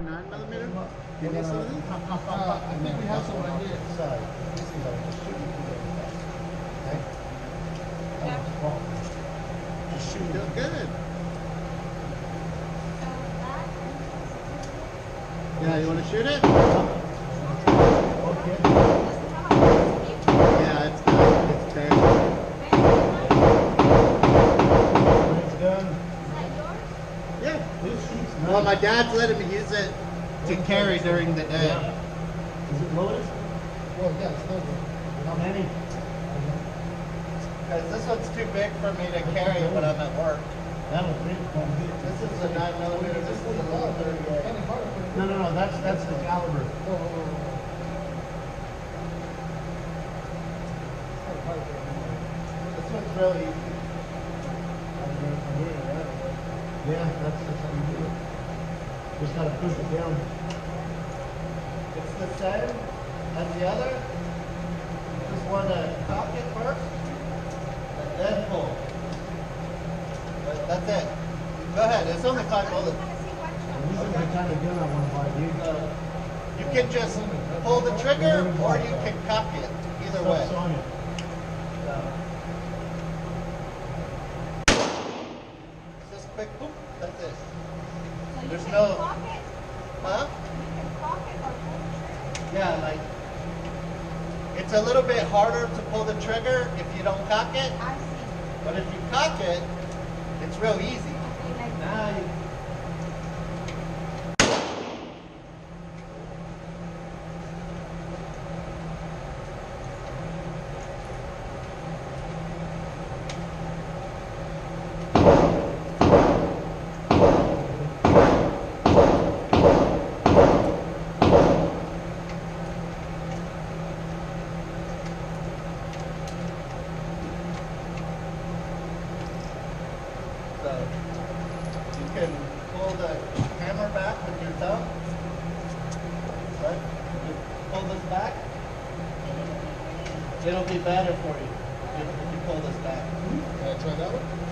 9mm? Give me some of these. I think we have some right here. Sorry. This is our shooting together. Okay? Just shoot real good. Yeah, you want to shoot it? Okay. Yeah, it's done. It's done. When it's done, Yeah. this shoots nice. Well, my dad's letting me use it to carry during the day. Yeah. Is it loaded? Well, yeah, it's not good. How many? Because this one's too big for me to carry when I'm at work. That'll fit. This is a 9mm. This is a little 38. No, that's the caliber. This one's really easy. Yeah, that's how you do it. Just gotta push it down. It's the same as the other. You just want to cock it first and then pull. But that's it. Go ahead. It's only 5 bullets. This is the kind of gun I want to buy, dude. You can just pull the trigger or you can cock it. Either way. Stuff's on it. It's just quick. Boop. That's it. There's no. Huh? Yeah, like. It's a little bit harder to pull the trigger if you don't cock it. But if you cock it, it's real easy. Now you. So you can pull the hammer back with your thumb. Right? You pull this back. It'll be better for you if you pull this back. Can I try that one?